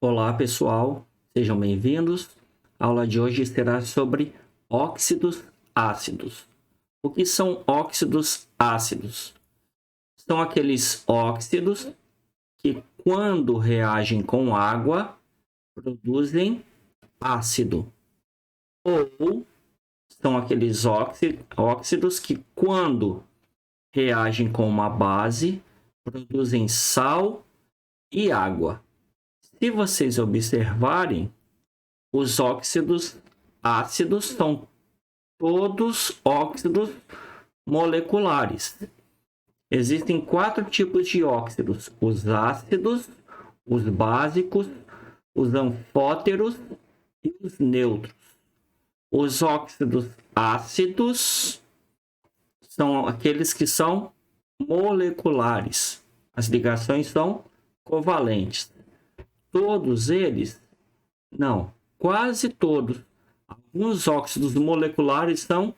Olá pessoal, sejam bem-vindos. A aula de hoje será sobre óxidos ácidos. O que são óxidos ácidos? São aqueles óxidos que, quando reagem com água, produzem ácido. Ou são aqueles óxidos que, quando reagem com uma base, produzem sal e água. Se vocês observarem, os óxidos ácidos são todos óxidos moleculares. Existem 4 tipos de óxidos: os ácidos, os básicos, os anfóteros e os neutros. Os óxidos ácidos são aqueles que são moleculares. As ligações são covalentes. Todos eles? Não, quase todos. Alguns óxidos moleculares são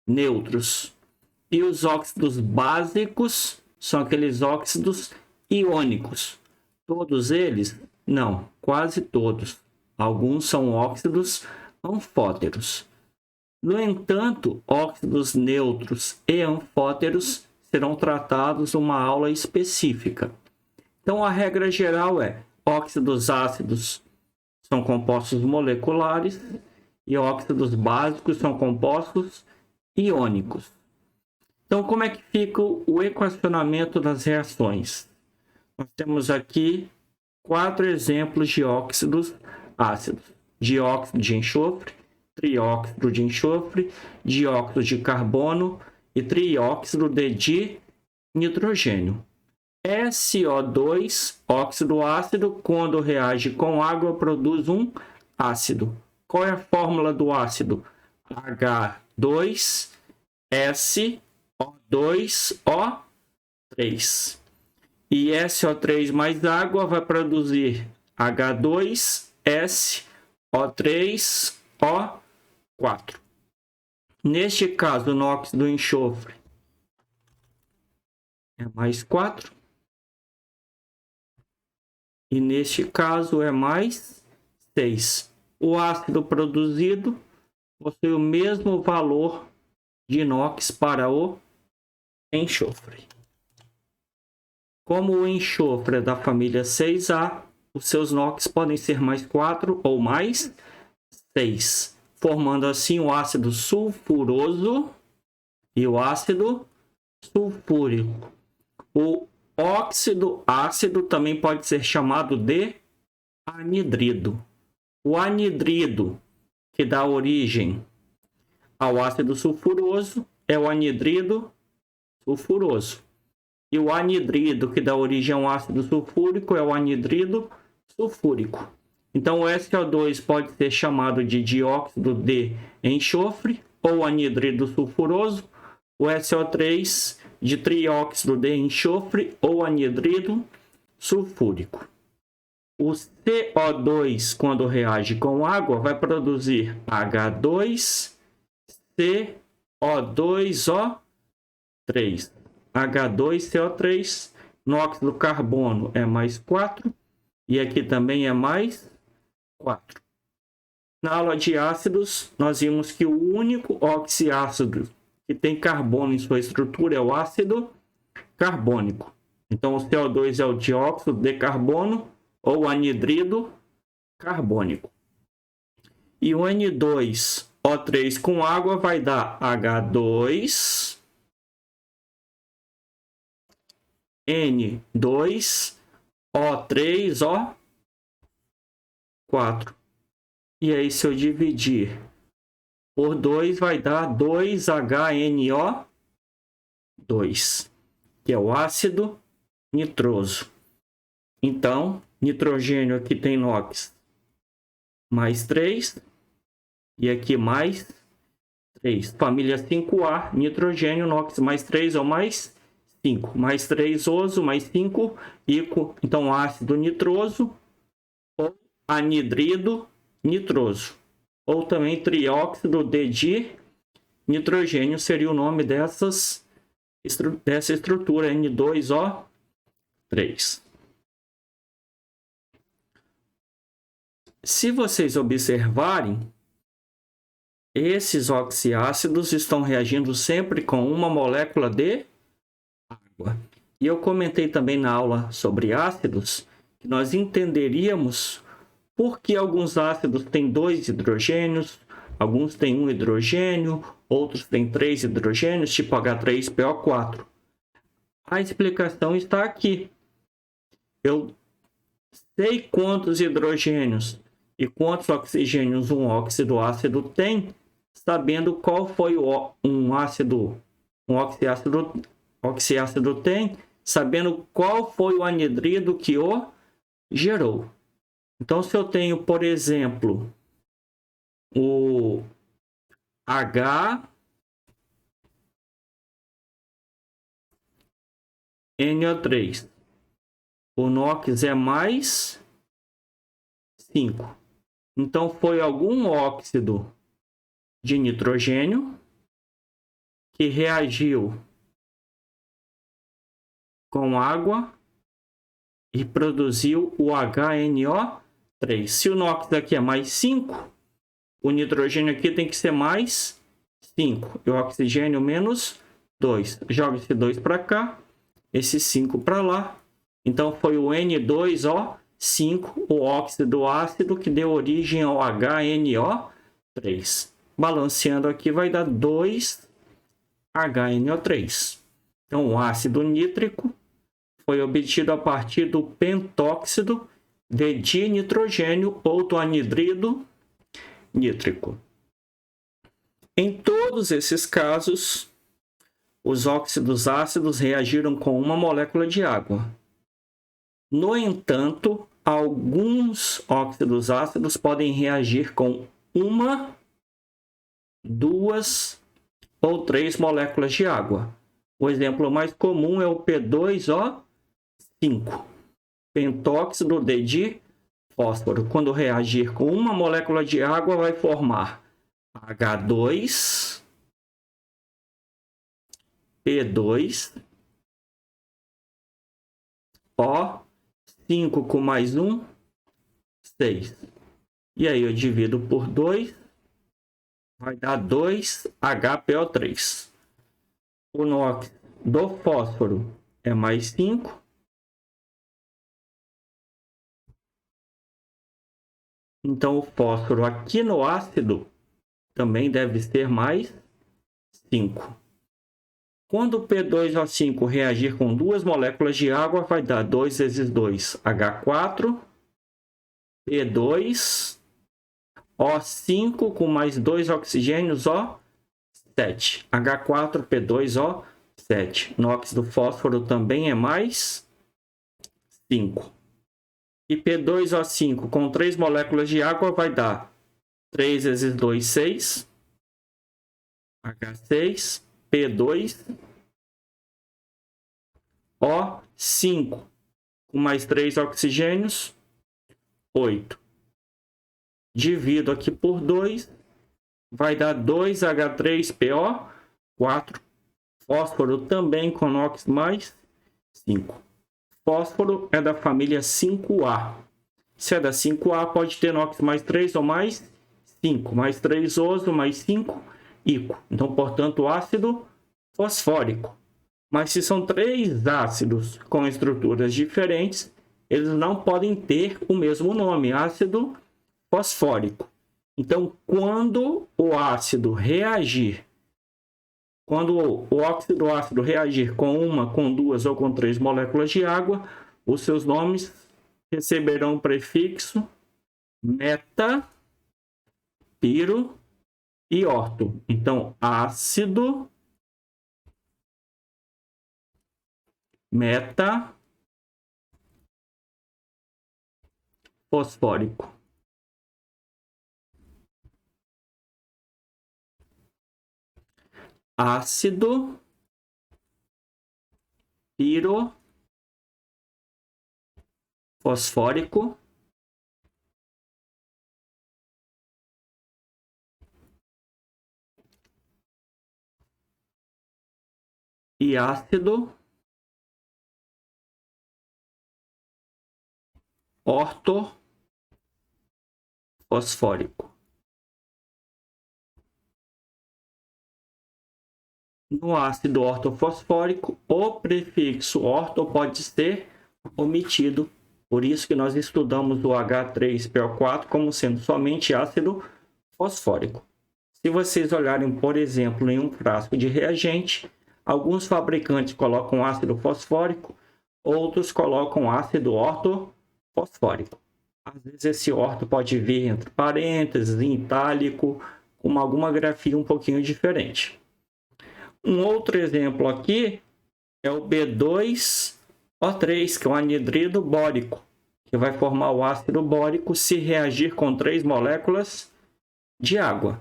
neutros. E os óxidos básicos são aqueles óxidos iônicos. Todos eles? Não, quase todos. Alguns são óxidos anfóteros. No entanto, óxidos neutros e anfóteros serão tratados numa aula específica. Então, a regra geral é: óxidos ácidos são compostos moleculares e óxidos básicos são compostos iônicos. Então, como é que fica o equacionamento das reações? Nós temos aqui 4 exemplos de óxidos ácidos: dióxido de enxofre, trióxido de enxofre, dióxido de carbono e trióxido de nitrogênio. SO2, óxido ácido, quando reage com água, produz um ácido. Qual é a fórmula do ácido? H2SO2O3. E SO3 mais água vai produzir H2SO3O4. Neste caso, no óxido de enxofre, é mais 4. E neste caso é mais 6. O ácido produzido possui o mesmo valor de NOx para o enxofre. Como o enxofre é da família 6A, os seus NOx podem ser mais 4 ou mais 6, formando assim o ácido sulfuroso e o ácido sulfúrico. O óxido ácido também pode ser chamado de anidrido. O anidrido, que dá origem ao ácido sulfuroso, é o anidrido sulfuroso. E o anidrido, que dá origem ao ácido sulfúrico, é o anidrido sulfúrico. Então, o SO2 pode ser chamado de dióxido de enxofre ou anidrido sulfuroso, o SO3 de trióxido de enxofre ou anidrido sulfúrico. O CO2, quando reage com água, vai produzir H2CO2O3. H2CO3, no óxido de carbono é mais 4 e aqui também é mais 4. Na aula de ácidos, nós vimos que o único oxiácido que tem carbono em sua estrutura é o ácido carbônico. Então, o CO2 é o dióxido de carbono ou anidrido carbônico. E o N2O3 com água vai dar H2N2O3O4. E aí, se eu dividir por 2, vai dar 2HNO2, que é o ácido nitroso. Então, nitrogênio aqui tem NOx mais 3 e aqui mais 3. Família 5A, nitrogênio, NOx mais 3 ou mais 5. Mais 3 oso, mais 5 então ácido nitroso ou anidrido nitroso. Ou também trióxido de nitrogênio seria o nome dessa estrutura N2O3. Se vocês observarem, esses oxiácidos estão reagindo sempre com uma molécula de água. E eu comentei também na aula sobre ácidos, que nós entenderíamos por que alguns ácidos têm 2 hidrogênios, alguns têm 1 hidrogênio, outros têm 3 hidrogênios, tipo H3PO4. A explicação está aqui. Eu sei quantos hidrogênios e quantos oxigênios um óxido ácido tem, sabendo qual foi um oxiácido tem, sabendo qual foi o anidrido que o gerou. Então, se eu tenho, por exemplo, o HNO3, o NOx é mais 5. Então, foi algum óxido de nitrogênio que reagiu com água e produziu o HNO3. Se o NOx aqui é mais 5, o nitrogênio aqui tem que ser mais 5. E o oxigênio menos 2. Joga esse 2 para cá, esse 5 para lá. Então, foi o N2O5, o óxido ácido, que deu origem ao HNO3. Balanceando aqui, vai dar 2HNO3. Então, o ácido nítrico foi obtido a partir do pentóxido de dinitrogênio ou do anidrido nítrico. Em todos esses casos, os óxidos ácidos reagiram com uma molécula de água. No entanto, alguns óxidos ácidos podem reagir com 1, 2 ou 3 moléculas de água. O exemplo mais comum é o P2O5, pentóxido de fósforo. Quando reagir com uma molécula de água, vai formar H2, P2, O5 com mais 1, 6. E aí eu divido por 2, vai dar 2HPO3. O NOx do fósforo é mais 5. Então, o fósforo aqui no ácido também deve ser mais 5. Quando o P2O5 reagir com 2 moléculas de água, vai dar 2 vezes 2, H4, P2, O5 com mais 2 oxigênios, O7, H4, P2, O7. NOx do fósforo também é mais 5. E P2O5 com 3 moléculas de água vai dar 3 vezes 2, 6, H6, P2, O5 com mais 3 oxigênios, 8. Divido aqui por 2, vai dar 2H3PO4. Fósforo também com NOx mais 5. Fósforo é da família 5A. Se é da 5A, pode ter NOx mais 3 ou mais 5. Mais 3 oso, mais 5 ico. Então, portanto, ácido fosfórico. Mas se são 3 ácidos com estruturas diferentes, eles não podem ter o mesmo nome, ácido fosfórico. Então, quando o óxido ácido reagir com 1, com 2 ou com 3 moléculas de água, os seus nomes receberão o prefixo meta, piro e orto. Então, ácido meta fosfórico. Ácido piro fosfórico e ácido orto fosfórico. No ácido ortofosfórico, o prefixo orto pode ser omitido. Por isso que nós estudamos o H3PO4 como sendo somente ácido fosfórico. Se vocês olharem, por exemplo, em um frasco de reagente, alguns fabricantes colocam ácido fosfórico, outros colocam ácido ortofosfórico. Às vezes esse orto pode vir entre parênteses, em itálico, com alguma grafia um pouquinho diferente. Um outro exemplo aqui é o B2O3, que é o anidrido bórico, que vai formar o ácido bórico se reagir com 3 moléculas de água.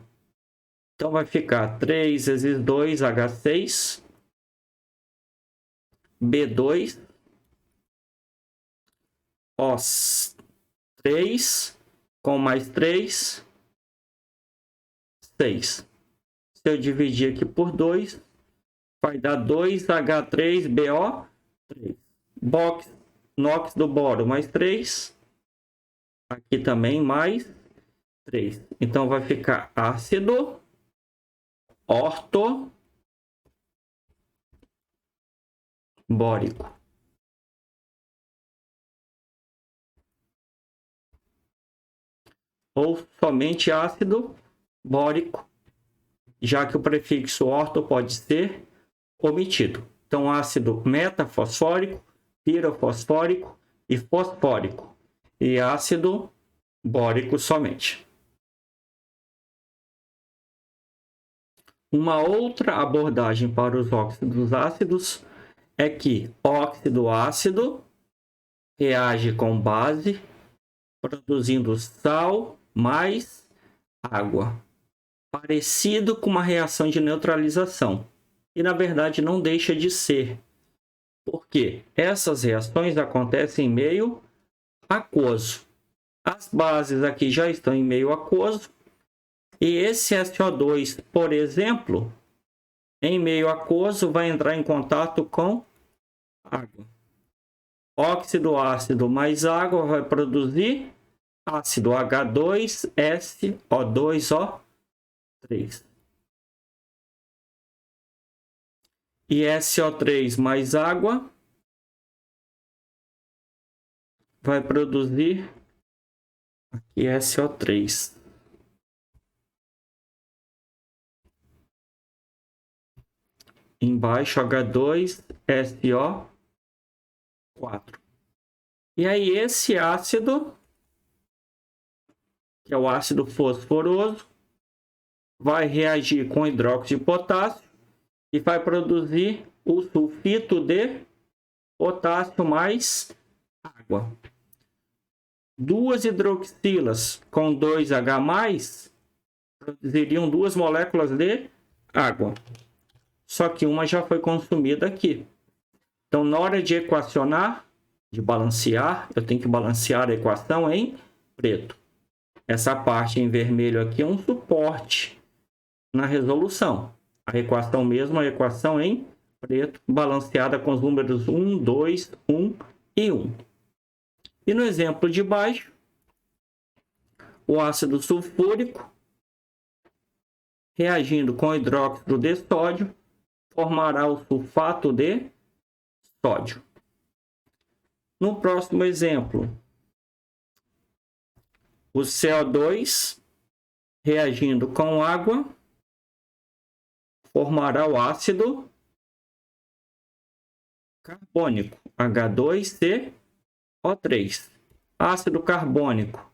Então vai ficar 3 vezes 2H6, B2, O3, com mais 3, 6. Se eu dividir aqui por 2, vai dar 2H3BO3. Box, NOx do boro mais 3. Aqui também mais 3. Então vai ficar ácido ortobórico. Ou somente ácido bórico, já que o prefixo orto pode ser omitido. Então, ácido metafosfórico, pirofosfórico e fosfórico. E ácido bórico somente. Uma outra abordagem para os óxidos ácidos é que óxido ácido reage com base, produzindo sal mais água, parecido com uma reação de neutralização. E na verdade não deixa de ser, porque essas reações acontecem em meio aquoso. As bases aqui já estão em meio aquoso, e esse SO2, por exemplo, em meio aquoso vai entrar em contato com água. Óxido ácido mais água vai produzir ácido H2SO2O3. E SO3 mais água vai produzir aqui SO3. Embaixo H2SO4. E aí esse ácido, que é o ácido fosforoso, vai reagir com hidróxido de potássio e vai produzir o sulfito de potássio mais água. Duas hidroxilas com 2H+, produziriam 2 moléculas de água. Só que uma já foi consumida aqui. Então, na hora de equacionar, de balancear, eu tenho que balancear a equação em preto. Essa parte em vermelho aqui é um suporte na resolução. A equação mesmo é a equação em preto, balanceada com os números 1, 2, 1 e 1. E no exemplo de baixo, o ácido sulfúrico, reagindo com hidróxido de sódio, formará o sulfato de sódio. No próximo exemplo, o CO2, reagindo com água, formará o ácido carbônico, H2CO3. Ácido carbônico,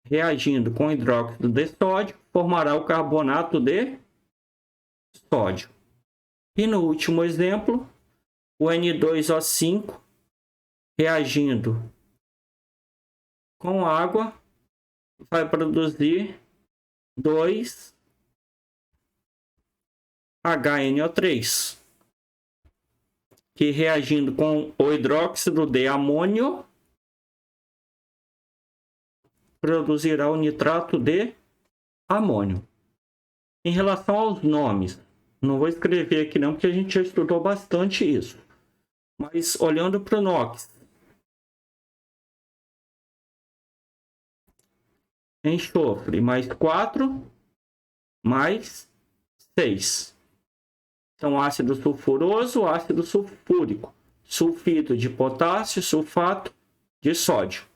reagindo com hidróxido de sódio, formará o carbonato de sódio. E no último exemplo, o N2O5, reagindo com água, vai produzir 2HNO3, que reagindo com o hidróxido de amônio, produzirá o nitrato de amônio. Em relação aos nomes, não vou escrever aqui não, porque a gente já estudou bastante isso. Mas olhando para o NOx, enxofre, mais 4, mais 6. Então, ácido sulfuroso, ácido sulfúrico, sulfito de potássio, sulfato de sódio.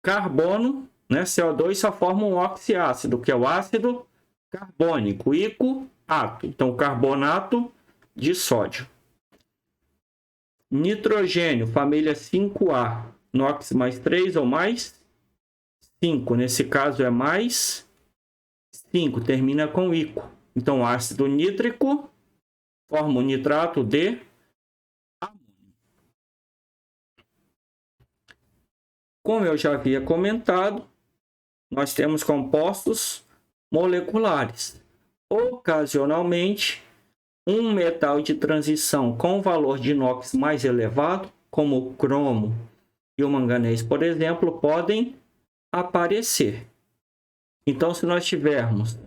Carbono, né, CO2 só forma um oxiácido, que é o ácido carbônico, ICO-ato. Então, carbonato de sódio. Nitrogênio, família 5A, NOx mais 3 ou mais 5. Nesse caso é mais 5, termina com ICO. Então, ácido nítrico forma o nitrato de amônio. Como eu já havia comentado, nós temos compostos moleculares. Ocasionalmente, um metal de transição com valor de NOx mais elevado, como o cromo e o manganês, por exemplo, podem aparecer. Então, se nós tivermos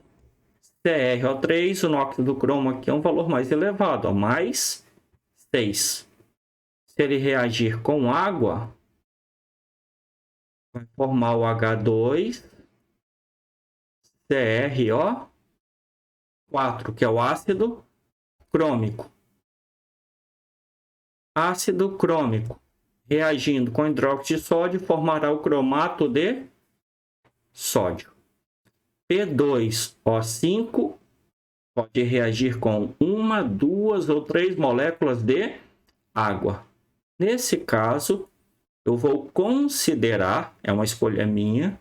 CrO3, o NOx do cromo aqui é um valor mais elevado, mais 6. Se ele reagir com água, vai formar o H2, CrO4, que é o ácido crômico. Ácido crômico, reagindo com hidróxido de sódio, formará o cromato de sódio. P2O5 pode reagir com 1, 2 ou 3 moléculas de água. Nesse caso, eu vou considerar, é uma escolha minha,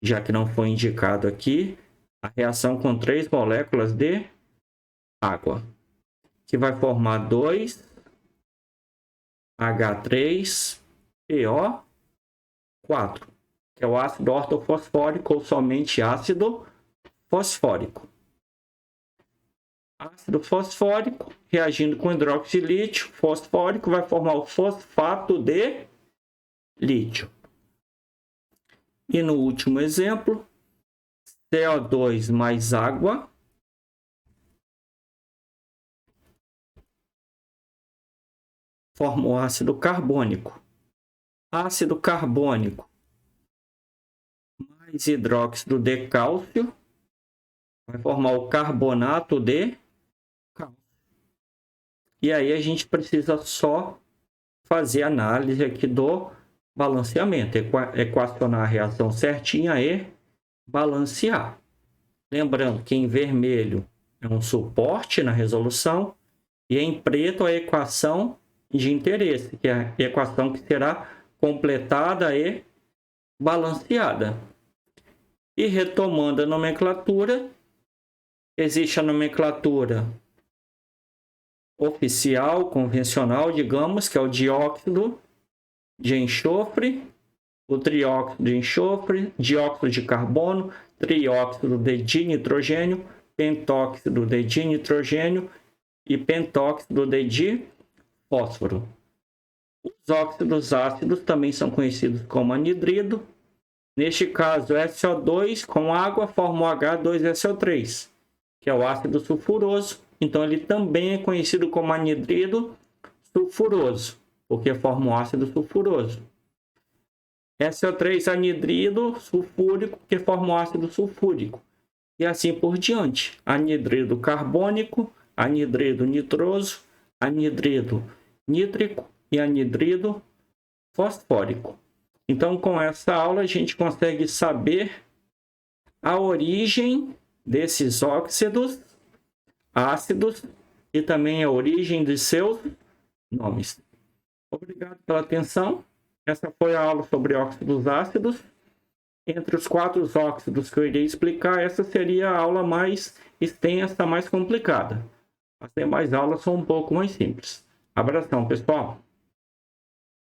já que não foi indicado aqui, a reação com 3 moléculas de água, que vai formar 2H3PO4, que é o ácido ortofosfórico ou somente ácido fosfórico. Ácido fosfórico, reagindo com hidróxido de lítio fosfórico, vai formar o fosfato de lítio. E no último exemplo, CO2 mais água forma o ácido carbônico. Ácido carbônico mais hidróxido de cálcio vai formar o carbonato de cálcio. E aí a gente precisa só fazer análise aqui do balanceamento, equacionar a reação certinha e balancear. Lembrando que em vermelho é um suporte na resolução e em preto a equação de interesse, que é a equação que será completada e balanceada. E retomando a nomenclatura, existe a nomenclatura oficial, convencional, digamos, que é o dióxido de enxofre, o trióxido de enxofre, dióxido de carbono, trióxido de dinitrogênio, pentóxido de dinitrogênio e pentóxido de fósforo. Os óxidos ácidos também são conhecidos como anidrido. Neste caso, SO2 com água forma o H2SO3, que é o ácido sulfuroso. Então, ele também é conhecido como anidrido sulfuroso, porque forma um ácido sulfuroso. SO3 anidrido sulfúrico, que forma um ácido sulfúrico. E assim por diante. Anidrido carbônico, anidrido nitroso, anidrido nítrico e anidrido fosfórico. Então, com essa aula, a gente consegue saber a origem desses óxidos, ácidos e também a origem de seus nomes. Obrigado pela atenção. Essa foi a aula sobre óxidos ácidos. Entre os 4 óxidos que eu irei explicar, essa seria a aula mais extensa, mais complicada. As demais aulas são um pouco mais simples. Abração, pessoal!